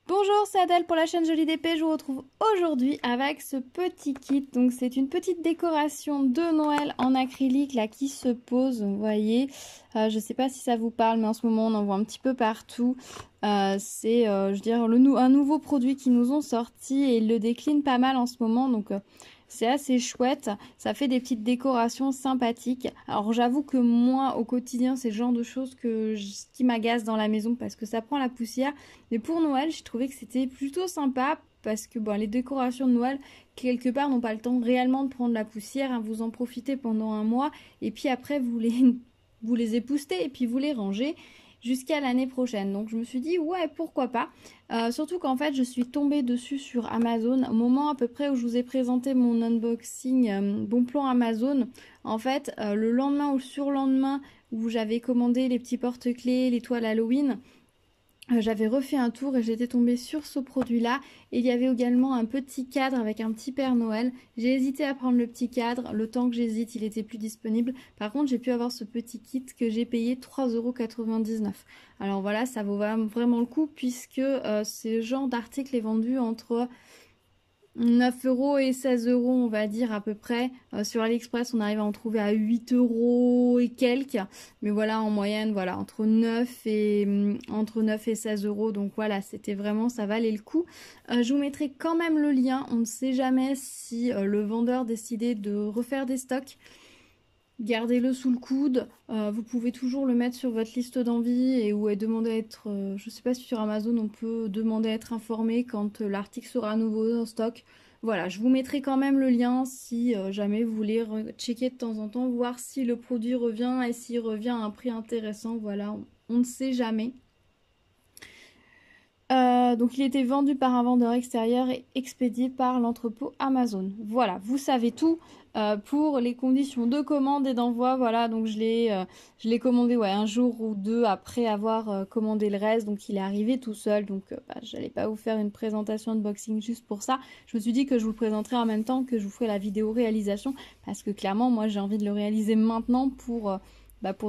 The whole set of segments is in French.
Bonjour, c'est Adèle pour la chaîne Jolie d'Épée. Je vous retrouve aujourd'hui avec ce petit kit. Donc c'est une petite décoration de Noël en acrylique là qui se pose. Vous voyez, je sais pas si ça vous parle, mais en ce moment on en voit un petit peu partout. C'est, je veux dire, un nouveau produit qu'ils nous ont sorti et ils le déclinent pas mal en ce moment. Donc c'est assez chouette, ça fait des petites décorations sympathiques. Alors j'avoue que moi au quotidien c'est le genre de choses qui m'agace dans la maison parce que ça prend la poussière. Mais pour Noël j'ai trouvé que c'était plutôt sympa parce que bon, les décorations de Noël quelque part n'ont pas le temps réellement de prendre la poussière, hein. Vous en profitez pendant un mois et puis après vous les époustez et puis vous les rangez jusqu'à l'année prochaine. Donc je me suis dit ouais pourquoi pas. Surtout qu'en fait je suis tombée dessus sur Amazon au moment à peu près où je vous ai présenté mon unboxing bon plan Amazon. En fait le lendemain ou le surlendemain où j'avais commandé les petits porte-clés, les toiles Halloween, j'avais refait un tour et j'étais tombée sur ce produit-là. Et il y avait également un petit cadre avec un petit Père Noël. J'ai hésité à prendre le petit cadre. Le temps que j'hésite, il était plus disponible. Par contre, j'ai pu avoir ce petit kit que j'ai payé 3,99 €. Alors voilà, ça vaut vraiment le coup puisque ce genre d'article est vendu entre 9 € et 16 € on va dire à peu près. Sur AliExpress on arrive à en trouver à 8 € et quelques. Mais voilà en moyenne voilà entre 9 et 16 €. Donc voilà c'était vraiment ça valait le coup. Je vous mettrai quand même le lien. On ne sait jamais si le vendeur décidait de refaire des stocks. Gardez-le sous le coude, vous pouvez toujours le mettre sur votre liste d'envie et ou demander à être, je sais pas si sur Amazon on peut demander à être informé quand l'article sera à nouveau en stock. Voilà, je vous mettrai quand même le lien si jamais vous voulez checker de temps en temps, voir si le produit revient et s'il revient à un prix intéressant. Voilà, on ne sait jamais. Donc il était vendu par un vendeur extérieur et expédié par l'entrepôt Amazon. Voilà, vous savez tout pour les conditions de commande et d'envoi. Voilà, donc je l'ai commandé ouais, un jour ou deux après avoir commandé le reste. Donc il est arrivé tout seul. Donc j'allais pas vous faire une présentation unboxing juste pour ça. Je me suis dit que je vous le présenterai en même temps que je vous ferai la vidéo réalisation. Parce que clairement, moi j'ai envie de le réaliser maintenant pour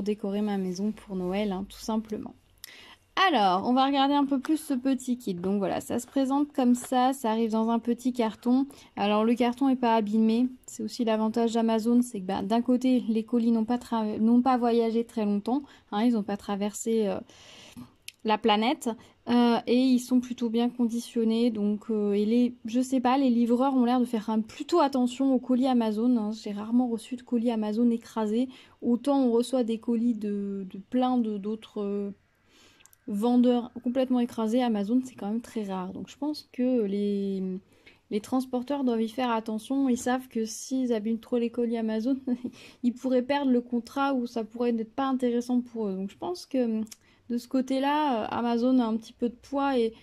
décorer ma maison pour Noël, hein, tout simplement. Alors, on va regarder un peu plus ce petit kit. Donc voilà, ça se présente comme ça arrive dans un petit carton. Alors le carton n'est pas abîmé, c'est aussi l'avantage d'Amazon, c'est que d'un côté, les colis n'ont pas voyagé très longtemps, hein, ils n'ont pas traversé la planète, et ils sont plutôt bien conditionnés. Donc, je sais pas, les livreurs ont l'air de faire plutôt attention aux colis Amazon, hein. J'ai rarement reçu de colis Amazon écrasés. Autant on reçoit des colis de plein d'autres vendeurs complètement écrasés, Amazon c'est quand même très rare. Donc je pense que les transporteurs doivent y faire attention. Ils savent que s'ils abîment trop les colis Amazon, ils pourraient perdre le contrat ou ça pourrait n'être pas intéressant pour eux. Donc je pense que de ce côté-là, Amazon a un petit peu de poids et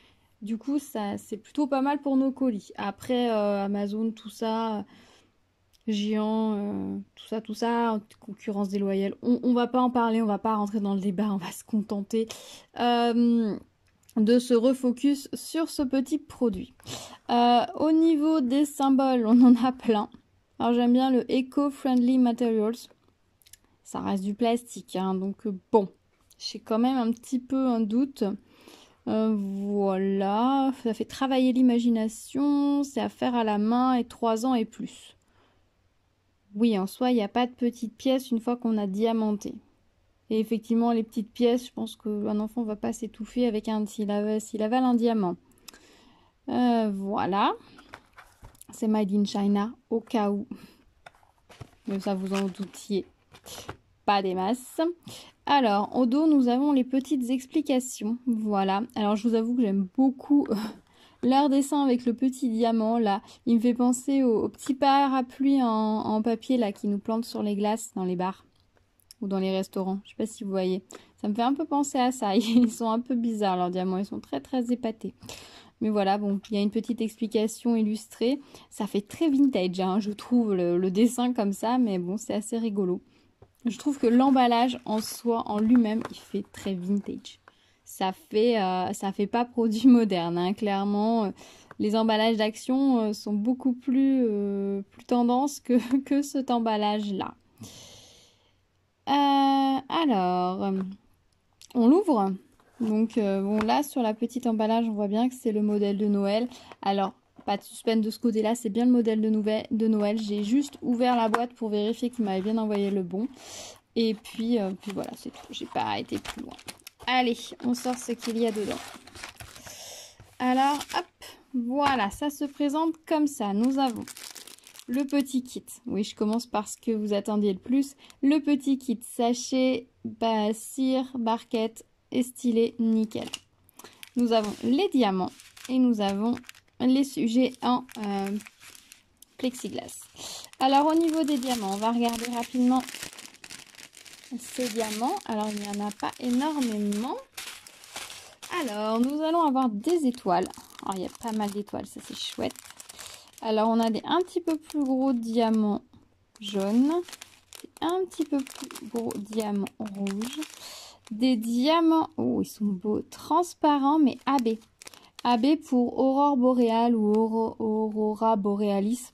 du coup ça c'est plutôt pas mal pour nos colis. Après Amazon, tout ça, géant, tout ça, concurrence déloyale. On va pas en parler, on va pas rentrer dans le débat, on va se contenter de se refocus sur ce petit produit. Au niveau des symboles, on en a plein. Alors j'aime bien le Eco-Friendly Materials. Ça reste du plastique, hein, donc bon, j'ai quand même un petit peu un doute. Voilà, ça fait travailler l'imagination, c'est à faire à la main et 3 ans et plus. Oui, en soi, il n'y a pas de petites pièces une fois qu'on a diamanté. Et effectivement, les petites pièces, je pense qu'un enfant ne va pas s'étouffer avec s'il avale un diamant. Voilà. C'est Made in China, au cas où. Mais ça, vous en doutiez. Pas des masses. Alors, au dos, nous avons les petites explications. Voilà. Alors, je vous avoue que j'aime beaucoup leur dessin avec le petit diamant, là. Il me fait penser au petit parapluie en papier, là, qui nous plante sur les glaces dans les bars ou dans les restaurants. Je sais pas si vous voyez. Ça me fait un peu penser à ça. Ils sont un peu bizarres, leurs diamants. Ils sont très, très épatés. Mais voilà, bon, il y a une petite explication illustrée. Ça fait très vintage, hein, je trouve, le dessin comme ça. Mais bon, c'est assez rigolo. Je trouve que l'emballage en soi, en lui-même, il fait très vintage. Ça fait pas produit moderne, hein, clairement. Les emballages d'Action sont beaucoup plus tendance que cet emballage-là. Alors, on l'ouvre. Donc bon, là sur la petite emballage on voit bien que c'est le modèle de Noël. Alors pas de suspense de ce côté là, c'est bien le modèle de Noël. J'ai juste ouvert la boîte pour vérifier qu'il m'avait bien envoyé le bon. Et puis voilà, c'est tout, j'ai pas été plus loin. Allez, on sort ce qu'il y a dedans. Alors hop, voilà, ça se présente comme ça. Nous avons le petit kit. Oui, je commence par ce que vous attendiez le plus. Le petit kit sachet, cire, barquette et stylet nickel. Nous avons les diamants et nous avons les sujets en plexiglas. Alors au niveau des diamants, on va regarder rapidement ces diamants. Alors il n'y en a pas énormément. Alors nous allons avoir des étoiles. Alors il y a pas mal d'étoiles, ça c'est chouette. Alors on a des un petit peu plus gros diamants jaunes, un petit peu plus gros diamants rouges, des diamants, oh ils sont beaux, transparents mais AB. AB pour aurore boréale ou aurora borealis.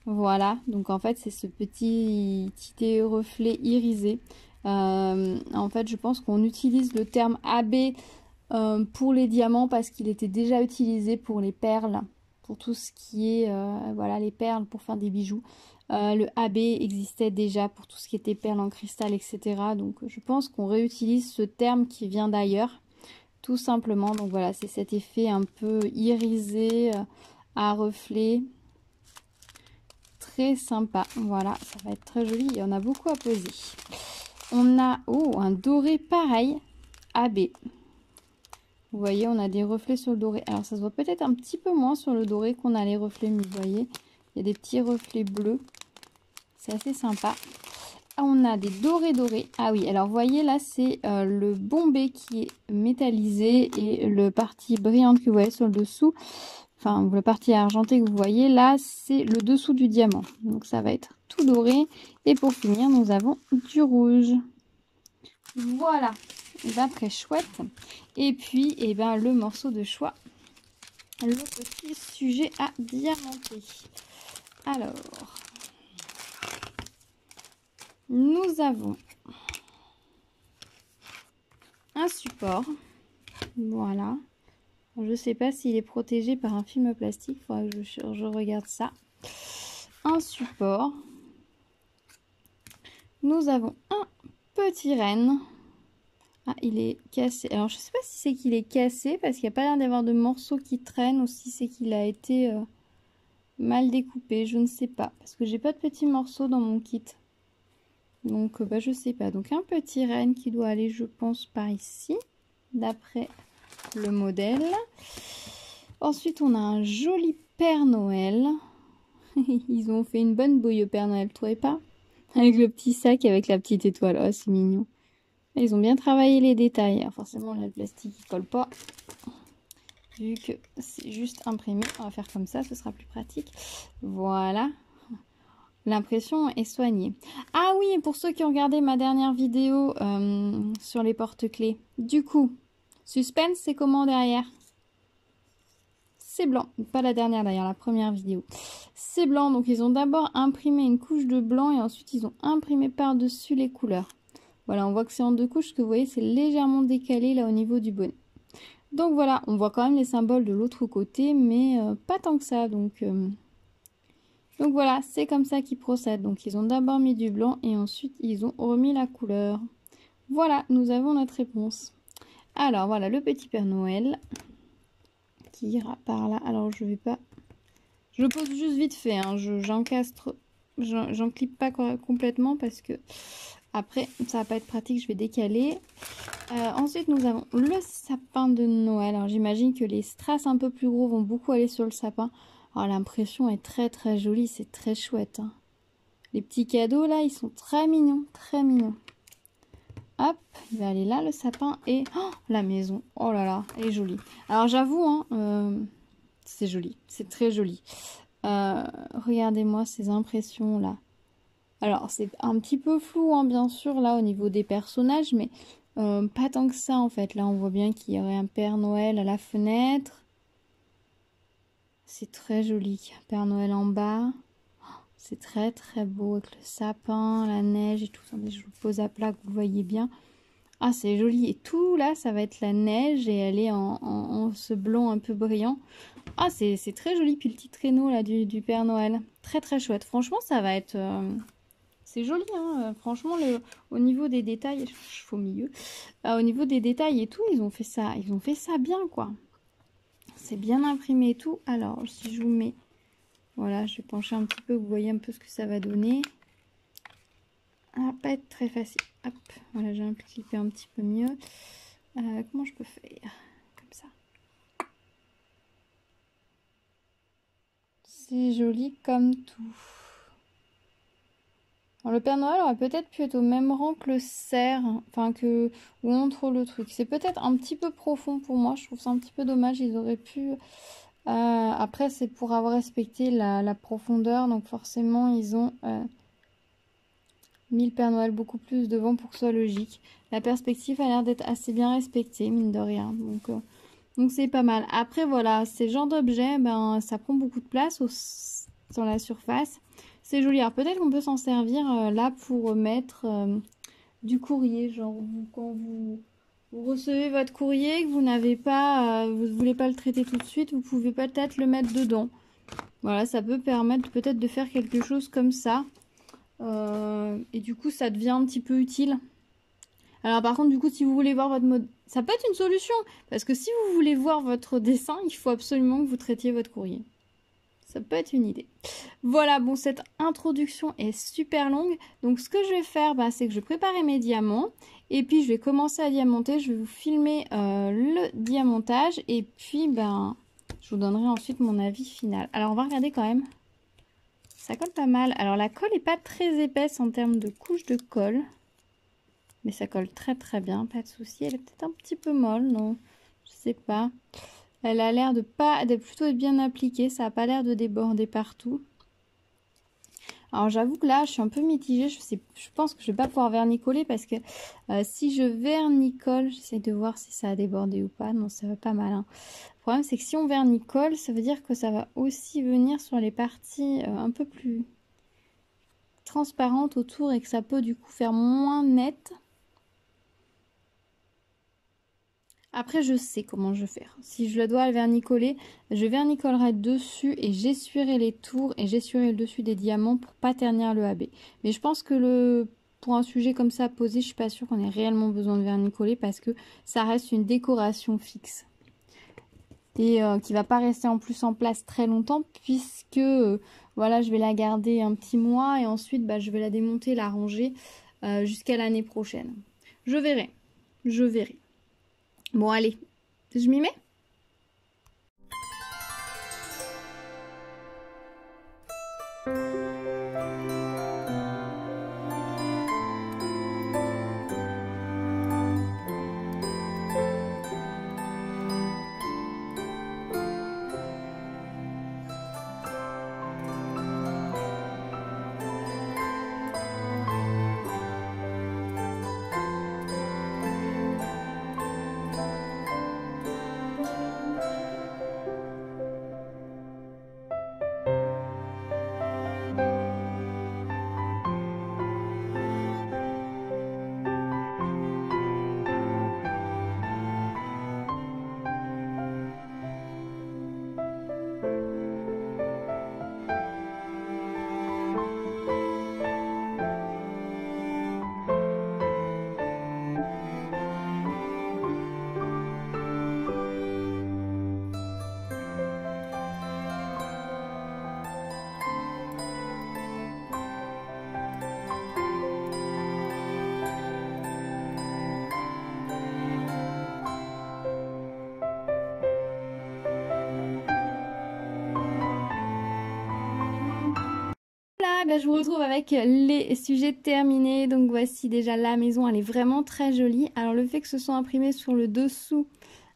Voilà, donc en fait c'est ce petit reflet irisé. En fait je pense qu'on utilise le terme AB pour les diamants parce qu'il était déjà utilisé pour les perles. Pour tout ce qui est, voilà, les perles pour faire des bijoux. Le AB existait déjà pour tout ce qui était perles en cristal, etc. Donc je pense qu'on réutilise ce terme qui vient d'ailleurs, tout simplement. Donc voilà, c'est cet effet un peu irisé, à reflet. Très sympa. Voilà, ça va être très joli. Il y en a beaucoup à poser. On a, oh, un doré pareil, AB. Vous voyez, on a des reflets sur le doré. Alors, ça se voit peut-être un petit peu moins sur le doré qu'on a les reflets, mais vous voyez, il y a des petits reflets bleus. C'est assez sympa. On a des dorés. Ah oui, alors vous voyez, là, c'est le bombé qui est métallisé et le partie brillante que vous voyez sur le dessous, enfin, le partie argenté que vous voyez, là, c'est le dessous du diamant. Donc, ça va être tout doré. Et pour finir, nous avons du rouge. Voilà. Et bien, très chouette. Et puis, et ben, le morceau de choix, le petit sujet à diamanter. Alors, nous avons un support. Voilà. Je ne sais pas s'il est protégé par un film plastique. Il faudra que je regarde ça. Un support. Nous avons un petit renne. Ah, il est cassé. Alors, je ne sais pas si c'est qu'il est cassé parce qu'il n'y a pas l'air d'avoir de morceaux qui traînent ou si c'est qu'il a été mal découpé. Je ne sais pas parce que j'ai pas de petits morceaux dans mon kit. Donc, je sais pas. Donc, un petit renne qui doit aller, je pense, par ici, d'après le modèle. Ensuite, on a un joli Père Noël. Ils ont fait une bonne bouille au Père Noël, vous trouvez pas? Avec le petit sac, avec la petite étoile. Oh, c'est mignon. Ils ont bien travaillé les détails. Alors forcément, là, le plastique, il colle pas. Vu que c'est juste imprimé. On va faire comme ça, ce sera plus pratique. Voilà. L'impression est soignée. Ah oui, et pour ceux qui ont regardé ma dernière vidéo sur les porte-clés. Du coup, suspense, c'est comment derrière? C'est blanc. Pas la dernière d'ailleurs, la première vidéo. C'est blanc, donc ils ont d'abord imprimé une couche de blanc et ensuite ils ont imprimé par-dessus les couleurs. Voilà, on voit que c'est en deux couches, que vous voyez, c'est légèrement décalé là au niveau du bonnet. Donc voilà, on voit quand même les symboles de l'autre côté, mais pas tant que ça. Donc voilà, c'est comme ça qu'ils procèdent. Donc ils ont d'abord mis du blanc et ensuite ils ont remis la couleur. Voilà, nous avons notre réponse. Alors voilà, le petit Père Noël qui ira par là. Alors je vais pas... Je le pose juste vite fait, hein. J'encastre, j'en clippe pas complètement parce que... Après, ça va pas être pratique, je vais décaler. Ensuite, nous avons le sapin de Noël. Alors, j'imagine que les strass un peu plus gros vont beaucoup aller sur le sapin. Alors, l'impression est très très jolie, c'est très chouette. Hein. Les petits cadeaux, là, ils sont très mignons, très mignons. Hop, il va aller là, le sapin. Et oh, la maison, oh là là, elle est jolie. Alors, j'avoue, hein, c'est joli, c'est très joli. Regardez-moi ces impressions-là. Alors, c'est un petit peu flou, hein, bien sûr, là, au niveau des personnages, mais pas tant que ça, en fait. Là, on voit bien qu'il y aurait un Père Noël à la fenêtre. C'est très joli. Père Noël en bas. C'est très, très beau, avec le sapin, la neige et tout ça. Je vous pose à plat, que vous voyez bien. Ah, c'est joli. Et tout là, ça va être la neige et elle est en ce blanc un peu brillant. Ah, c'est très joli. Puis le petit traîneau là du Père Noël. Très très chouette. Franchement, ça va être... c'est joli, hein. Franchement, au niveau des détails... Je suis au milieu. Au niveau des détails et tout, ils ont fait ça bien, quoi. C'est bien imprimé et tout. Alors, si je vous mets... Voilà, je vais pencher un petit peu. Vous voyez un peu ce que ça va donner. Ça va pas être très facile. Hop, voilà, j'ai clippé un petit peu mieux. Comment je peux faire? Comme ça. C'est joli comme tout. Alors, le Père Noël aurait peut-être pu être au même rang que le cerf, enfin que ou entre le truc. C'est peut-être un petit peu profond pour moi. Je trouve ça un petit peu dommage. Ils auraient pu. Après, c'est pour avoir respecté la profondeur, donc forcément, ils ont mis le Père Noël beaucoup plus devant pour que ce soit logique. La perspective a l'air d'être assez bien respectée, mine de rien. Donc c'est pas mal. Après, voilà, ces genres d'objets, ben, ça prend beaucoup de place sur la surface. C'est joli. Alors peut-être qu'on peut s'en servir là pour mettre du courrier. Genre, quand vous recevez votre courrier, que vous n'avez pas, vous ne voulez pas le traiter tout de suite, vous pouvez peut-être le mettre dedans. Voilà, ça peut permettre peut-être de faire quelque chose comme ça. Et du coup, ça devient un petit peu utile. Alors par contre, du coup, si vous voulez voir votre mode... Ça peut être une solution, parce que si vous voulez voir votre dessin, il faut absolument que vous traitiez votre courrier. Ça peut être une idée. Voilà, bon, cette introduction est super longue. Donc ce que je vais faire, bah, c'est que je vais préparer mes diamants. Et puis je vais commencer à diamanter. Je vais vous filmer le diamantage. Et puis, ben, je vous donnerai ensuite mon avis final. Alors on va regarder quand même. Ça colle pas mal. Alors la colle n'est pas très épaisse en termes de couche de colle. Mais ça colle très très bien, pas de souci. Elle est peut-être un petit peu molle, non? Je sais pas. Elle a l'air de plutôt être bien appliquée. Ça n'a pas l'air de déborder partout. Alors j'avoue que là, je suis un peu mitigée. Je pense que je vais pas pouvoir vernicoller parce que si je vernicole, j'essaie de voir si ça a débordé ou pas. Non, ça va pas mal, hein. Le problème, c'est que si on vernicole, ça veut dire que ça va aussi venir sur les parties un peu plus transparentes autour et que ça peut du coup faire moins net. Après, je sais comment je vais faire. Si je le dois vernicoler, je vernicolerai dessus et j'essuierai les tours et j'essuierai le dessus des diamants pour pas ternir le AB. Mais je pense que pour un sujet comme ça posé, je suis pas sûre qu'on ait réellement besoin de vernicoler parce que ça reste une décoration fixe. Et qui va pas rester en plus en place très longtemps puisque voilà, je vais la garder un petit mois et ensuite bah, je vais la démonter, la ranger jusqu'à l'année prochaine. Je verrai. Je verrai. Bon, allez, je m'y mets? Ben, je vous retrouve avec les sujets terminés. Donc voici déjà la maison, elle est vraiment très jolie. Alors le fait que ce soit imprimé sur le dessous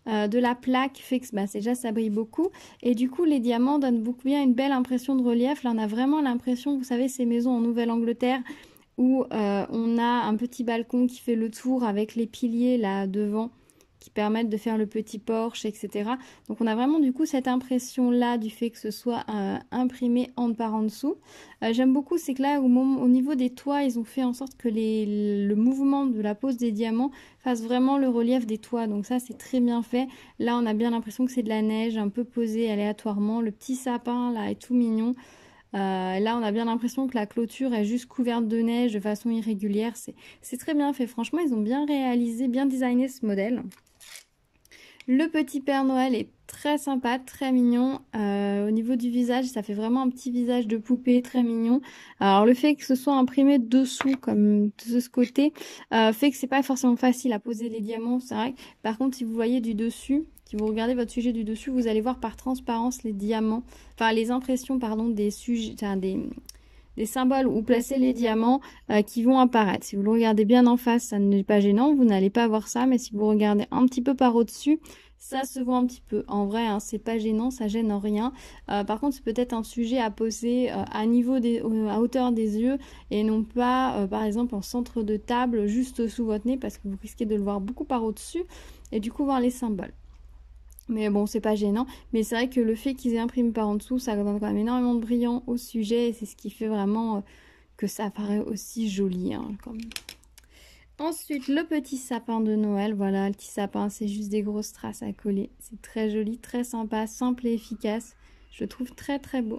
de la plaque fait que bah, déjà ça brille beaucoup. Et du coup les diamants donnent beaucoup bien une belle impression de relief. Là on a vraiment l'impression, vous savez, ces maisons en Nouvelle-Angleterre où on a un petit balcon qui fait le tour avec les piliers là devant qui permettent de faire le petit porche, etc. Donc on a vraiment du coup cette impression là du fait que ce soit imprimé en par en dessous. J'aime beaucoup, c'est que là au niveau des toits, ils ont fait en sorte que le mouvement de la pose des diamants fasse vraiment le relief des toits. Donc ça c'est très bien fait. Là on a bien l'impression que c'est de la neige un peu posée aléatoirement. Le petit sapin là est tout mignon. Là on a bien l'impression que la clôture est juste couverte de neige de façon irrégulière. C'est très bien fait. Franchement ils ont bien réalisé, bien designé ce modèle. Le petit Père Noël est très sympa, très mignon. Au niveau du visage, ça fait vraiment un petit visage de poupée très mignon. Alors le fait que ce soit imprimé dessous, comme de ce côté, fait que c'est pas forcément facile à poser les diamants, c'est vrai. Par contre, si vous voyez du dessus, si vous regardez votre sujet du dessus, vous allez voir par transparence les diamants, enfin les impressions, pardon, des sujets, enfin, des symboles où placer les diamants qui vont apparaître. Si vous le regardez bien en face, ça n'est pas gênant, vous n'allez pas voir ça, mais si vous regardez un petit peu par au-dessus, ça se voit un petit peu. En vrai, hein, c'est pas gênant, ça gêne en rien. Par contre, c'est peut-être un sujet à poser à hauteur des yeux et non pas, par exemple, en centre de table, juste sous votre nez, parce que vous risquez de le voir beaucoup par au-dessus et du coup voir les symboles. Mais bon, c'est pas gênant. Mais c'est vrai que le fait qu'ils aient imprimé par en dessous, ça donne quand même énormément de brillant au sujet. Et c'est ce qui fait vraiment que ça paraît aussi joli. Hein, quand même. Ensuite, le petit sapin de Noël. Voilà, le petit sapin, c'est juste des grosses traces à coller. C'est très joli, très sympa, simple et efficace. Je le trouve très très beau.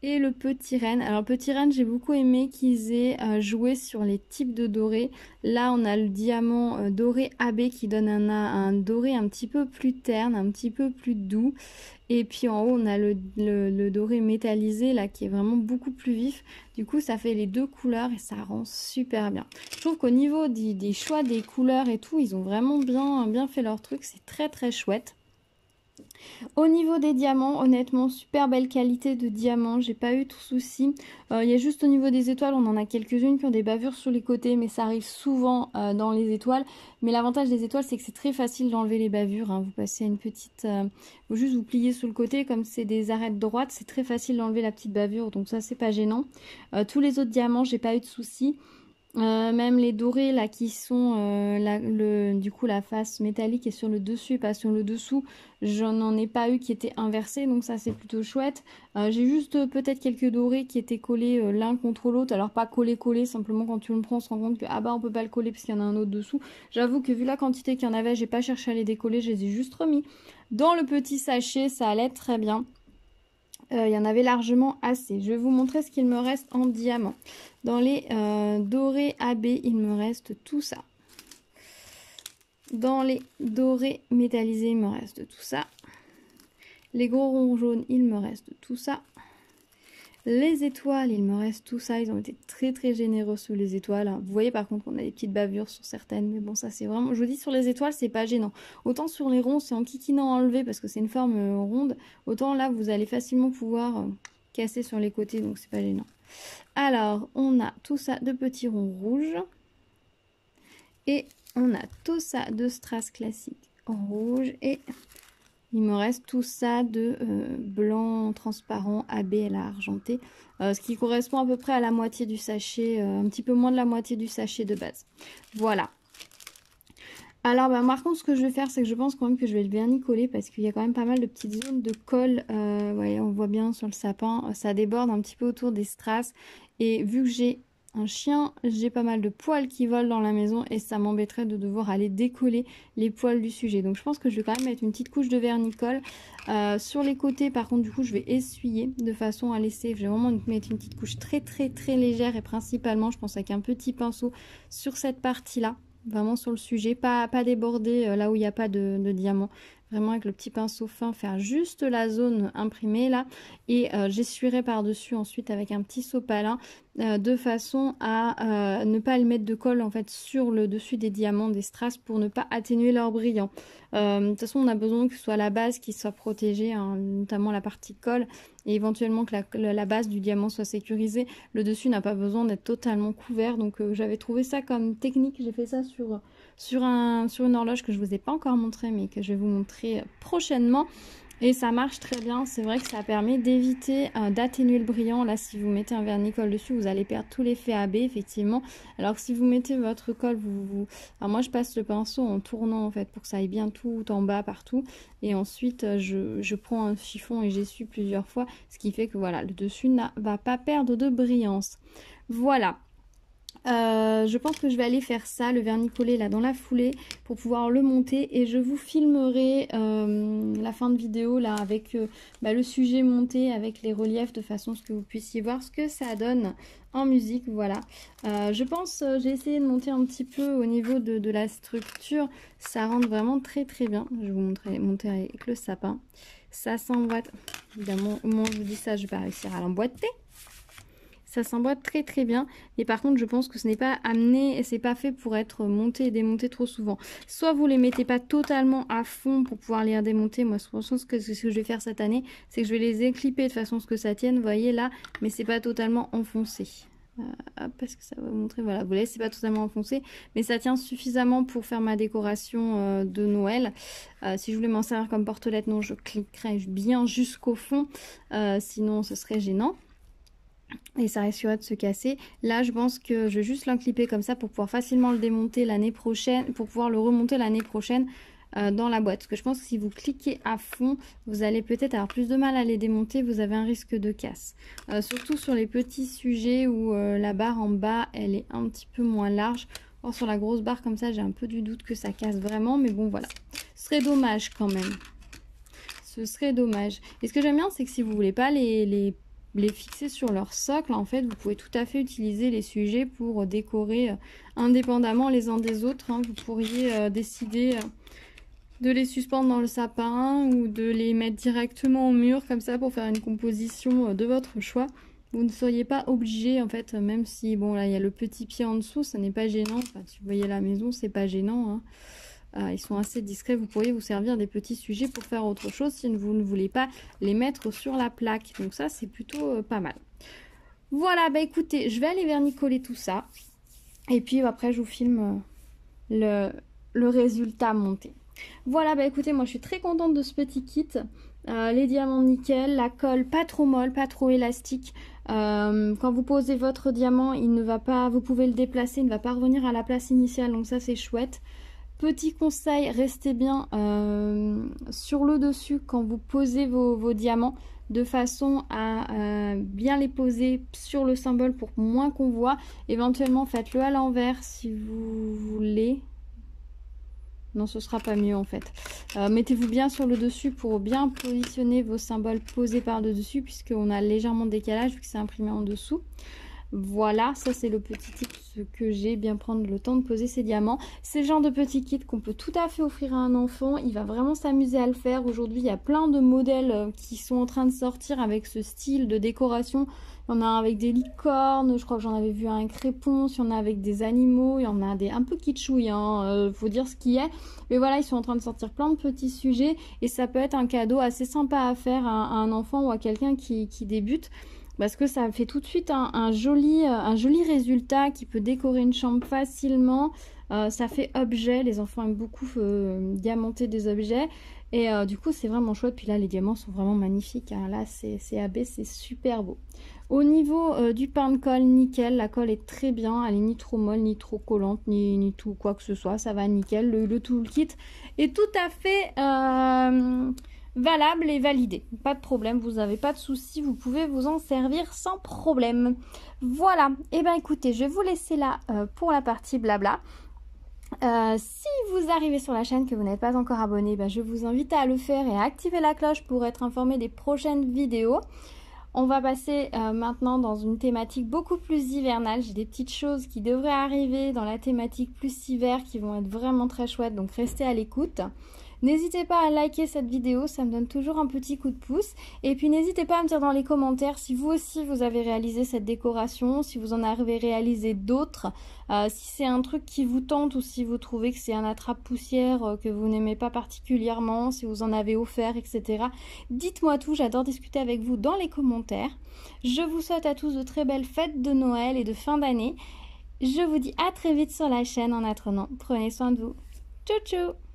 Et le petit renne. Alors, petit renne, j'ai beaucoup aimé qu'ils aient joué sur les types de doré. Là, on a le diamant doré AB qui donne un doré un petit peu plus terne, un petit peu plus doux. Et puis en haut, on a le doré métallisé, là, qui est vraiment beaucoup plus vif. Du coup, ça fait les deux couleurs et ça rend super bien. Je trouve qu'au niveau des choix des couleurs et tout, ils ont vraiment bien fait leur truc. C'est très, très chouette. Au niveau des diamants, honnêtement, super belle qualité de diamants, j'ai pas eu tout souci. Il y a juste au niveau des étoiles, on en a quelques-unes qui ont des bavures sur les côtés, mais ça arrive souvent dans les étoiles. Mais l'avantage des étoiles, c'est que c'est très facile d'enlever les bavures. Hein. Vous passez à une petite... vous juste vous pliez sur le côté, comme c'est des arêtes droites, c'est très facile d'enlever la petite bavure, donc ça c'est pas gênant. Tous les autres diamants, j'ai pas eu de souci. Même les dorés là qui sont du coup la face métallique est sur le dessus et pas sur le dessous, j'en ai pas eu qui étaient inversés, donc ça c'est plutôt chouette. J'ai juste peut-être quelques dorés qui étaient collés l'un contre l'autre, alors pas collés, simplement quand tu le prends on se rend compte que ah bah on peut pas le coller parce qu'il y en a un autre dessous. J'avoue que vu la quantité qu'il y en avait, j'ai pas cherché à les décoller, je les ai juste remis dans le petit sachet, ça allait très bien. Il y en avait largement assez. Je vais vous montrer ce qu'il me reste en diamant. Dans les dorés AB, il me reste tout ça. Dans les dorés métallisés, il me reste tout ça. Les gros ronds jaunes, il me reste tout ça. Les étoiles, il me reste tout ça. Ils ont été très très généreux sur les étoiles. Vous voyez par contre qu'on a des petites bavures sur certaines. Mais bon, ça c'est vraiment... Je vous dis, sur les étoiles, c'est pas gênant. Autant sur les ronds, c'est en kikinant à enlever parce que c'est une forme ronde. Autant là, vous allez facilement pouvoir casser sur les côtés. Donc c'est pas gênant. Alors, on a tout ça de petits ronds rouges. Et on a tout ça de strass classique en rouge. Et... il me reste tout ça de blanc transparent AB à la argenté, ce qui correspond à peu près à la moitié du sachet, un petit peu moins de la moitié du sachet de base. Voilà. Alors par contre ce que je vais faire c'est que je pense quand même que je vais le vernis coller parce qu'il y a quand même pas mal de petites zones de colle. Voyez, on voit bien sur le sapin, ça déborde un petit peu autour des strass et vu que j'ai un chien, j'ai pas mal de poils qui volent dans la maison et ça m'embêterait de devoir aller décoller les poils du sujet. Donc je pense que je vais quand même mettre une petite couche de vernis-colle. Sur les côtés par contre du coup je vais essuyer de façon à laisser, je vais vraiment mettre une petite couche très légère et principalement je pense avec un petit pinceau sur cette partie là. Vraiment sur le sujet, pas déborder là où il n'y a pas de diamant. Vraiment avec le petit pinceau fin, faire juste la zone imprimée là. Et j'essuierai par-dessus ensuite avec un petit sopalin de façon à ne pas le mettre de colle en fait sur le dessus des diamants, des strass pour ne pas atténuer leur brillant. De toute façon on a besoin que ce soit la base qui soit protégée, hein, notamment la partie colle. Et éventuellement que la base du diamant soit sécurisée. Le dessus n'a pas besoin d'être totalement couvert. Donc j'avais trouvé ça comme technique. J'ai fait ça sur une horloge que je ne vous ai pas encore montré mais que je vais vous montrer prochainement. Et ça marche très bien, c'est vrai que ça permet d'éviter d'atténuer le brillant. Là, si vous mettez un vernis-colle dessus, vous allez perdre tout l'effet AB, effectivement. Alors que si vous mettez votre colle, Alors moi, je passe le pinceau en tournant, en fait, pour que ça aille bien tout en bas, partout. Et ensuite, je prends un chiffon et j'essuie plusieurs fois, ce qui fait que, voilà, le dessus ne va pas perdre de brillance. Voilà. Je pense que je vais aller faire ça, le vernis collé là dans la foulée pour pouvoir le monter et je vous filmerai la fin de vidéo là avec le sujet monté avec les reliefs de façon à ce que vous puissiez voir ce que ça donne en musique. Voilà, je pense j'ai essayé de monter un petit peu au niveau de la structure, ça rentre vraiment très très bien. Je vais vous monter avec le sapin, ça s'emboîte, évidemment au moment où je vous dis ça je vais pas réussir à l'emboîter. Ça s'emboîte très très bien. Et par contre, je pense que ce n'est pas amené et c'est pas fait pour être monté et démonté trop souvent. Soit vous les mettez pas totalement à fond pour pouvoir les redémonter. Moi, je pense que ce que je vais faire cette année, c'est que je vais les éclipper de façon à ce que ça tienne. Vous voyez là, mais c'est pas totalement enfoncé. Parce que ça va vous montrer, voilà, vous voyez, c'est pas totalement enfoncé, mais ça tient suffisamment pour faire ma décoration de Noël. Si je voulais m'en servir comme portelette, non, je cliquerais bien jusqu'au fond, sinon ce serait gênant. Et ça risquerait de se casser. Là, je pense que je vais juste l'enclipper comme ça pour pouvoir facilement le démonter l'année prochaine, pour pouvoir le remonter l'année prochaine dans la boîte. Parce que je pense que si vous cliquez à fond, vous allez peut-être avoir plus de mal à les démonter, vous avez un risque de casse. Surtout sur les petits sujets où la barre en bas, elle est un petit peu moins large. Or, sur la grosse barre comme ça, j'ai un peu du doute que ça casse vraiment, mais bon, voilà. Ce serait dommage quand même. Ce serait dommage. Et ce que j'aime bien, c'est que si vous voulez pas les fixer sur leur socle, en fait, vous pouvez tout à fait utiliser les sujets pour décorer indépendamment les uns des autres. Hein. Vous pourriez décider de les suspendre dans le sapin ou de les mettre directement au mur comme ça pour faire une composition de votre choix. Vous ne seriez pas obligé, en fait, même si, bon, là, il y a le petit pied en dessous, ça n'est pas gênant. Enfin, si vous voyez la maison, c'est pas gênant, hein. Ils sont assez discrets, vous pourriez vous servir des petits sujets pour faire autre chose si vous ne voulez pas les mettre sur la plaque. Donc ça, c'est plutôt pas mal. Voilà, bah écoutez, je vais aller vernicoller tout ça. Et puis après, je vous filme le résultat monté. Voilà, bah écoutez, moi je suis très contente de ce petit kit. Les diamants nickel, la colle pas trop molle, pas trop élastique. Quand vous posez votre diamant, il ne va pas, vous pouvez le déplacer, il ne va pas revenir à la place initiale. Donc ça, c'est chouette. Petit conseil, restez bien sur le dessus quand vous posez vos diamants de façon à bien les poser sur le symbole pour moins qu'on voit. Éventuellement, faites-le à l'envers si vous voulez. Non, ce sera pas mieux en fait. Mettez-vous bien sur le dessus pour bien positionner vos symboles posés par le dessus puisqu'on a légèrement de décalage vu que c'est imprimé en dessous. Voilà, ça c'est le petit tip que j'ai, bien prendre le temps de poser ses diamants. C'est le genre de petit kit qu'on peut tout à fait offrir à un enfant, il va vraiment s'amuser à le faire. Aujourd'hui, il y a plein de modèles qui sont en train de sortir avec ce style de décoration. Il y en a un avec des licornes, je crois que j'en avais vu un avec réponse, il y en a avec des animaux, il y en a des un peu kitschouilles, hein, faut dire ce qui est. Mais voilà, ils sont en train de sortir plein de petits sujets et ça peut être un cadeau assez sympa à faire à un enfant ou à quelqu'un qui débute. Parce que ça fait tout de suite un joli résultat qui peut décorer une chambre facilement. Ça fait objet, les enfants aiment beaucoup diamanter des objets. Et du coup, c'est vraiment chouette. Puis là, les diamants sont vraiment magnifiques. Hein. Là, c'est AB, c'est super beau. Au niveau du pain de colle, nickel. La colle est très bien. Elle est ni trop molle, ni trop collante, ni tout quoi que ce soit. Ça va nickel. Le toolkit est tout à fait valable et validé. Pas de problème, vous n'avez pas de soucis. Vous pouvez vous en servir sans problème. Voilà. Et ben écoutez, je vais vous laisser là pour la partie blabla. Si vous arrivez sur la chaîne que vous n'êtes pas encore abonné, ben je vous invite à le faire et à activer la cloche pour être informé des prochaines vidéos. On va passer maintenant dans une thématique beaucoup plus hivernale. J'ai des petites choses qui devraient arriver dans la thématique plus hiver qui vont être vraiment très chouettes, donc restez à l'écoute. N'hésitez pas à liker cette vidéo, ça me donne toujours un petit coup de pouce. Et puis n'hésitez pas à me dire dans les commentaires si vous aussi vous avez réalisé cette décoration, si vous en avez réalisé d'autres, si c'est un truc qui vous tente ou si vous trouvez que c'est un attrape-poussière que vous n'aimez pas particulièrement, si vous en avez offert, etc. Dites-moi tout, j'adore discuter avec vous dans les commentaires. Je vous souhaite à tous de très belles fêtes de Noël et de fin d'année. Je vous dis à très vite sur la chaîne. En attendant, prenez soin de vous. Ciao ciao.